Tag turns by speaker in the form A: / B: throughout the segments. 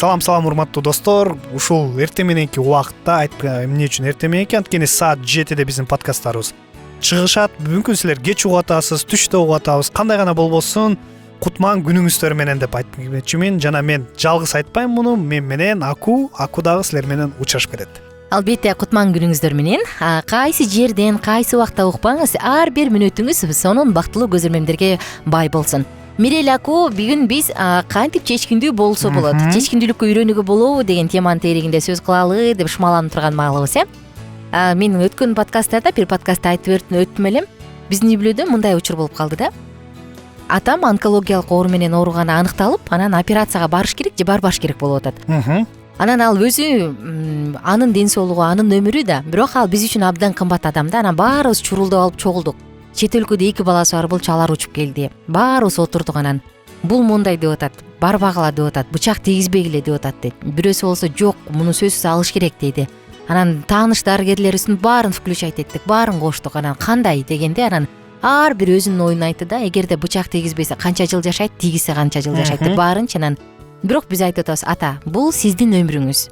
A: Салам урматтуу достор. Ушул эртең мененки убакытта эмне үчүн эртең мененки? Анткени саат 7-де биздин подкасттарыбыз чыгышат. Мүмкүн силер кеч угуп атасыз, түштө угуп атабыз. Кандай гана болбосун, кутман күнүңүздөр менен деп айтмакчымын. Жана мен жалгыз айтпайм муну. Мен менен Аку дагы силер менен учрашып келет.
B: Албетте, кутман күнүңүздөр менен. Кайсы жерден, кайсы убакта укпаңыз, ар бир мүнөтүңүз сонун бактылуу көзөрмөмдөргө бай болсун. Мирел Аку, бүгүн биз кантип чечкиндүү болсо болот, чечкиндүүлүккө үйрөнүүгө болобу деген теманын тегерегинде сөз кылалы деп шумаланып турган маалыбыз, Мен өткөн подкасттарда бир подкастта айтып өттүм элем. Биздин үй бүлөдө мындай учур болуп калды да. Атам онкологиялык оору менен ооруганы аныкталып, анан операцияга барыш керек же барбаш керек болуп атат. Анан ал өзү, анын ден соолугу, анын өмүрү да, бирок ал биз үчүн абдан кымбат адам да. Анан баарыбыз чурулдап алып чогулдук. Чет өлкөдө 2 баласы бар болчу, алар учуп келди. Баарыбыз отурдук, анан бул мындай деп атат, барбагыла деп атат, бычак тийгизбегиле деп атат дейт. Бирөөсү болсо жок, муну сөзсүз алыш керек дейди. Анан тааныш дарыгерлерибиздин баарын включать эттик, баарын коштук. Анан кандай дегенде, анан ар бир өзүнүн оюн айтты да. Эгерде бычак тийгизбесе канча жыл жашайт, тийгизсе канча жыл жашайт деп баарынчы. Анан бирок биз айтып атабыз, ата, бул сиздин өмүрүңүз.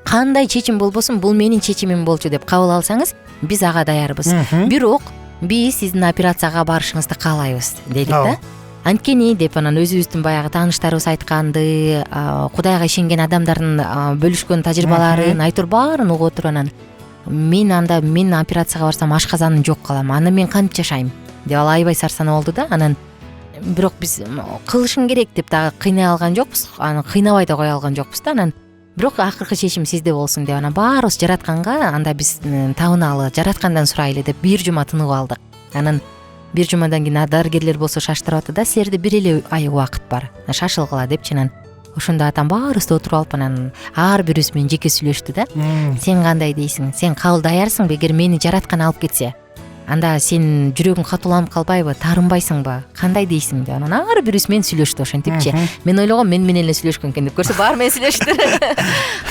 B: Кандай чечим болбосун, бул менин чечимим болчу деп кабыл алсаңыз, биз ага даярбыз. Бирок биз сиздин операцияга барышыңызды каалайбыз дедик да. Анткени деп анан өзүбүздүн баягы тааныштарыбыз айтканды, Кудайга ишенген адамдардын бөлүшкөн тажрыйбаларын айтор баарын угуп отуруп, анан мен операцияга барсам ашказаным жок калам, аны мен кантип жашайм деп ал аябай сарсанаа болду да. Анан бирок биз кылышың керек деп дагы кыйнай алган жокпуз, аны кыйнабай да кое алган жокпуз да. Анан бирок акыркы чечим сизде болсун деп, анан баарыбыз жаратканга анда биз табыналы, жараткандан сурайлы деп бир жума тынып алдык. Анан бир жумадан кийин дарыгерлер болсо шаштырып атты да, силерде бир эле ай убакыт бар, шашылгыла депчи. Анан ошондо атам баарыбызды отуруп алып, анан ар бирибиз менен жеке сүйлөштү да. Сен кандай дейсиң? Сен кабыл даярсыңбы? Эгер мени жараткан алып кетсе, анда сен жүрөгүң катууланып калбайбы, таарынбайсыңбы? Кандай дейсиң деп. Анан ар бирибиз менен сүйлөштү ошентипчи. Мен ойлогом мен менен эле сүйлөшкөн экен деп, көрсө баары менен сүйлөштү.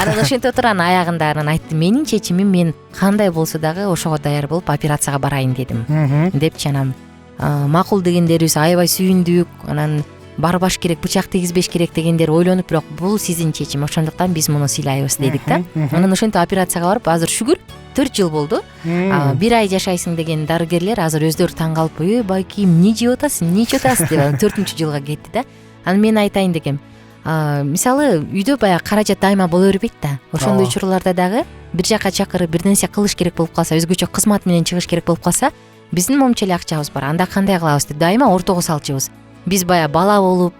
B: Анан ошентип отуруп, анан аягында анан айтты, менин чечимим, мен кандай болсо дагы ошого даяр болуп операцияга барайын дедим депчи. Анан макул дегендерибиз аябай сүйүндүк. Анан барбаш керек, бычак тийгизбеш керек дегендер ойлонуп, бирок бул сиздин чечим, ошондуктан биз муну сыйлайбыз дедик да. Анан ошентип операцияга барып, азыр шүгүр 4 жыл болду. 1 ай жашайсың деген дарыгерлер азыр өздөрү таң калып, байки эмне жеп атасың, эмне ичип атасың деп 4-ч жылга кетти да. Анан мен айтайын дегем, мисалы үйдө баягы каражат дайыма боло бербейт да. Ошондой учурларда дагы бир жака чакырып бир нерсе кылыш керек болуп калса, өзгөчө кызмат менен чыгыш керек болуп калса, биздин момча эле акчабыз бар. Анда кандай кылабыз деп дайыма ортого салчубуз. Биз баягы бала болуп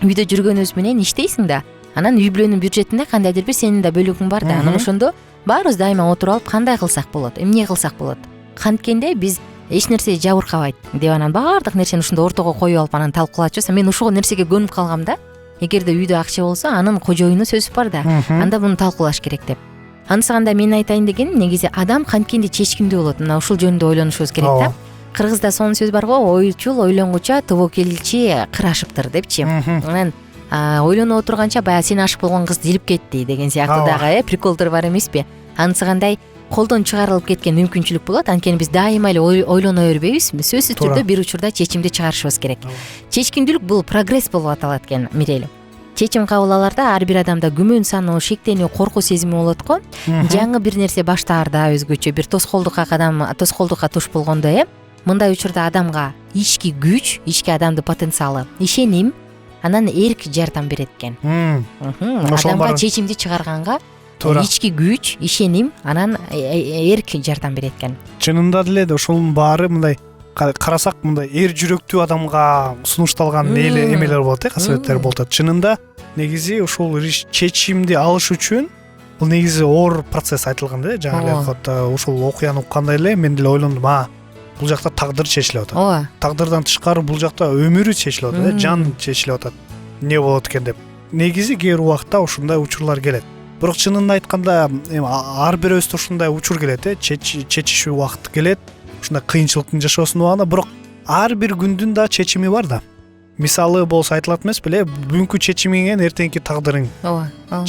B: үйдө жүргөнүбүз менен иштейсиң да. Анан үй бүлөнүн бюджетинде кандайдыр бир сенин да бөлүгүң бар да. Анан ошондо баарыбыз дайыма отуруп алып, кандай кылсак болот, эмне кылсак болот, канткенде биз эч нерсе жабыркабайт деп, анан баардык нерсени ошондо ортого коюп алып анан талкуулачубуз. Мен ошол нерсеге көнүп калгам да. Эгерде үйдө акча болсо, анын кожоюну сөзү бар да. Анда муну талкуулаш керек деп. Анысыганда мен айтайын дегеним, негизи адам канткенде чечкиндүү болот. Мына ушул жөнүндө ойлонушубуз керек да. Кыргызда сонун сөз бар го, ойчул ойлонгуча тобокелчи кыр ашыптыр депчи. Анан ойлонуп отурганча баягы сен ашык болгон кыз илип кетти деген сыяктуу дагы приколдор бар эмеспи? Анысыгандай колдон чыгарылып кеткен мүмкүнчүлүк болот. Анткени биз дайыма эле ойлоно бербейбиз. Сөзсүз түрдө бир учурда чечимди чыгарышыбыз керек. Чечкиндүүлүк бул прогресс болуп аталат экен, Мирел. Чечим кабыл алаарда ар бир адамда күмөн саноо, шектенүү, коркуу сезими болот го. Жаңы бир нерсе баштаарда өзгөчө бир тоскоолдукка туш болгондо, мындай учурда адамга ички күч, ички адамдын потенциалы, ишеним, анан эрк жардам берет экен. Адамга чечимди чыгарганга ички күч, ишеним, анан эрк жардам берет экен.
A: Чынында деле ошонун баары мындай карасак, мындай эр жүрөктүү адамга сунушталган эмелер болот, касиеттер болот. Чынында негизи ушул чечимди алыш үчүн бул негизи оор процесс айтылган да. Жаңы эле ушул окуяны уккандай эле мен деле ойлондум, бул жакта тагдыр чечилип атат. Тагдырдан тышкары бул жакта өмүрү чечилип атат, жан чечилип атат. Эмне болот экен деп. Негизи кээ бир убакта ушундай учурлар келет. Бирок чынын айтканда ар бирөөбүздө ушундай учур келет, чечишүү убакыт келет. Ушундай кыйынчылыктын жашоосунун убагында, бирок ар бир күндүн да чечими бар да. Мисалы болсо айтылат эмес беле, бүгүнкү чечимиңен эртеңки тагдырың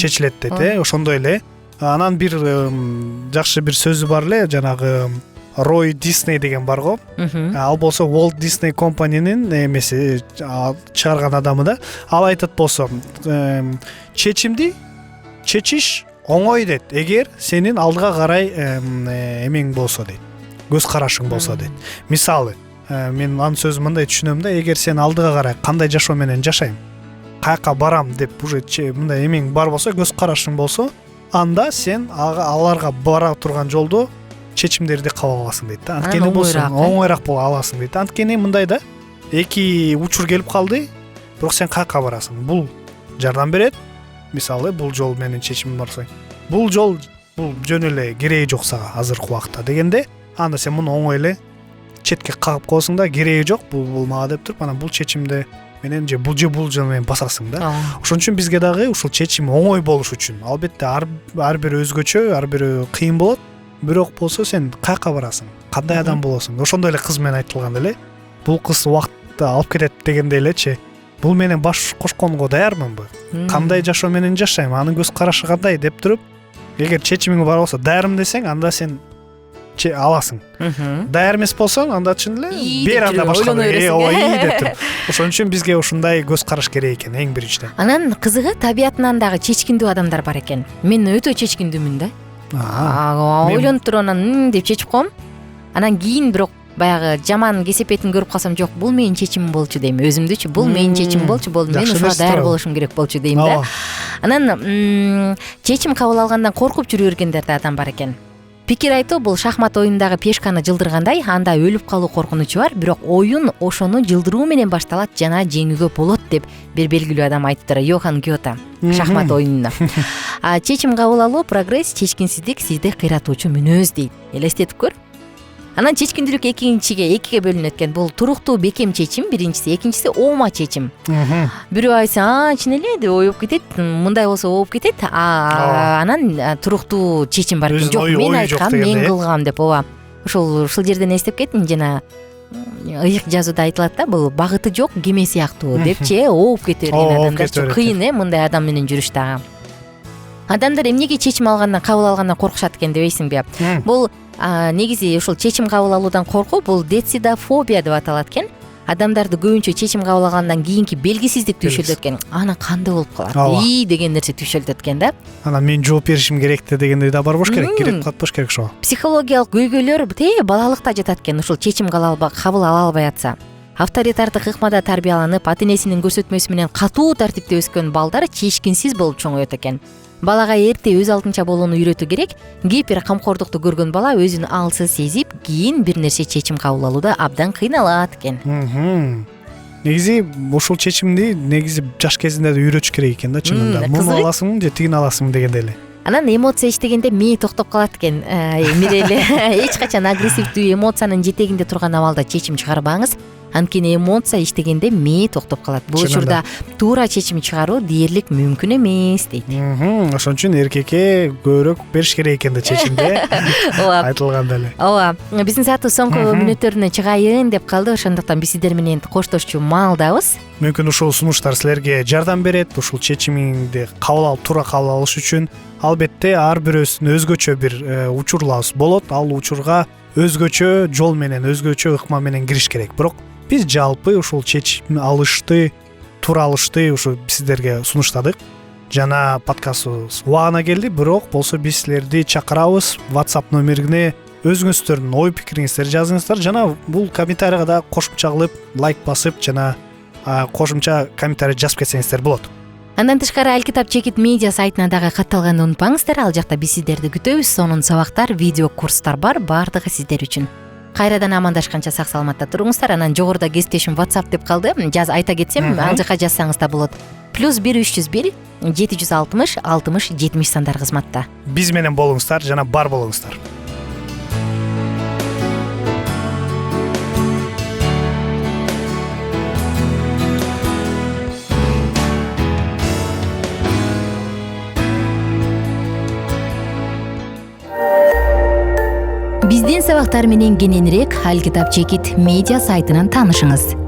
A: чечилет дейт, ошондой эле. Анан бир жакшы бир сөзү бар эле, жанагы Рой Дисней деген бар го. Ал болсо Walt Disney компаниянын эмеси чыгарган адамы да. Ал айтат болсо, чечимди чечиш оңой дейт, эгер сенин алдыга карай эмең болсо дейт, көз карашың болсо дейт. Мисалы, мен анын сөзүн мындай түшүнөм да, эгер сен алдыга карай кандай жашоо менен жашайм, каяка барам деп уже мындай эмең бар болсо, көз карашың болсо, анда сен аларга бара турган жолдо чечимдерди кабыл аласың дейт да. Анткени болсо оңоyраак боло аласың дейт. Анткени мындай да, эки учур келип калды, бирок сен каяка барасың? Бул жардам берет. Мисалы, бул жол менен чечимим барсаң, бул жол бул жөн эле кереги жок сага азыркы убакта дегенде, анда сен муну оңой эле четке кагып коесуң да, кереги жок, бул мага деп туруп, анан бул чечимди менен же бул жол менен басасың да. Ошон үчүн бизге дагы ушул чечим оңой болуш үчүн, албетте ар бири өзгөчө, ар бири кыйын болот, бирок болсо сен каяка барасың, кандай адам болосуң? Ошондой эле кыз менен айтылган эле, бул кыз убакытты алып кетет дегендей элечи. Бул менен баш кошконго даярмынбы? Кандай жашоо менен жашайм? Анын көз карашы кандай деп туруп, эгер чечимиң бар болсо, даярмын десең, анда сен аласың. Даяр эмес болсоң, анда чын эле бер анда башка деп туруп. Ошон үчүн бизге ушундай көз караш керек экен эң биринчиден.
B: Анан кызыгы табиятынан дагы чечкиндүү адамдар бар экен. Мен өтө чечкиндүүмүн да. Ойлонуп туруп анан деп чечип коем. Анан кийин бирок баягы жаман кесепетин көрүп калсам, жок, бул менин чечимим болчу дейм өзүмдөчү. Бул менин чечимим болчу, мен ушуга даяр болушум керек болчу дейм да. Анан чечим кабыл алгандан коркуп жүрө бергендер да адам бар экен. Пикир айтуу бул шахмат оюнундагы пешканы жылдыргандай, анда өлүп калуу коркунучу бар, бирок оюн ошону жылдыруу менен башталат жана жеңүүгө болот деп бир белгилүү адам айтыптыр, Йохан Гёте, шахмат оюнунда. Чечим кабыл алуу, прогресс, чечкинсиздик сизди кыйратуучу мүнөз дейт. Элестетип көр. Анан чечкиндүүлүк экиге бөлүнөт экен. Бул туруктуу бекем чечим, биринчиси, экинчиси оома чечим. Бирөө айтса, чын эле деп оюп кетет, мындай болсо ооп кетет. Анан туруктуу чечим бар экен. Жок, мен айткам, мен кылгам деп. Ооба. Ушул жерден эстеп кеттим, жана ыйык жазууда айтылат да, бул багыты жок кеме сыяктуу депчи, ооп кете берген адамдар. Кыйын мындай адам менен жүрүш дагы. Адамдар эмнеге чечим алгандан, кабыл алгандан коркушат экен дебейсиңби? Бул негизи ушул чечим кабыл алуудан коркуу бул децидофобия деп аталат экен. Адамдарды көбүнчө чечим кабыл алгандан кийинки белгисиздик түйшөлтөт экен. Ана кандай болуп калат? Деген нерсе түйшөлтөт экен да. Анан
A: мен жооп беришим керек дегендей да бар болуш керек, керек кылат болуш керек ошого.
B: Психологиялык көйгөйлөр балалыкта жатат экен, ушул чечим кабыл ала албай атса. Авторитардык ыкмада тарбияланып, ата-энесинин көрсөтмөсү менен катуу тартипте өскөн балдар чечкинсиз болуп чоңоет экен. Балага эрте өз алдынча болууну үйрөтүү керек. Гипер камкордукту көргөн бала өзүн алсыз сезип, кийин бир нерсе чечим кабыл алууда абдан кыйналат экен.
A: Негизи ушул чечимди жаш кезинде да үйрөтүш керек экен да, чынында. Муну аласыңбы же тигини аласыңбы дегенде эле.
B: Анан эмоция иштегенде мээ токтоп калат экен. Мирели эч качан агрессивдүү эмоциянын жетегинде турган абалда чечим чыгарбаңыз. Анткени эмоция иштегенде мээ токтоп калат. Бул учурда туура чечим чыгаруу дээрлик мүмкүн эмес дейт.
A: Ошон үчүн эркекке көбүрөөк бериш керек экен да чечимди. Айтылганда эле.
B: Ооба. Биздин сааттын соңку мүнөттөрүнө чыгайын деп калды. Ошондуктан биз сиздер менен коштошчу маалдабыз.
A: Мүмкүн ушул сунуштар силерге жардам берет. Ушул чечимиңди туура кабыл алыш үчүн албетте ар бирөөсүнүн өзгөчө бир учурларыбыз болот. Ал учурга өзгөчө жол менен, өзгөчө ыкма менен кириш керек. Бирок биз жалпы ушул чечим алышты, тууралышты ушу сиздерге сунуштадык. Жана подкастыбыз убагына келди, бирок болсо биз силерди чакырабыз. WhatsApp номерине өзүңүздөрдүн ой пикириңиздерди жазыңыздар. Жана бул комментарийга да кошумча кылып, лайк басып, жана кошумча комментарий жазып кетсеңиздер болот.
B: Андан тышкары Алкитап Чекит медиа сайтына дагы катталганды унутпаңыздар. Ал жакта биз сиздерди күтөбүз. Сонун сабактар, видео курстар бар, баардыгы сиздер үчүн. Кайрадан амандашканча сак саламатта туруңуздар. Анан жогоруда кесиптешим WhatsApp деп калды. Айта кетсем, ал жака жазсаңыз да болот. +1 301 760 60 70 сандар кызматта.
A: Биз менен болуңуздар жана бар болуңуздар.
B: Биздин сабактар менен кененирээк Алкитап Чекит медиа сайтынан таанышыңыз.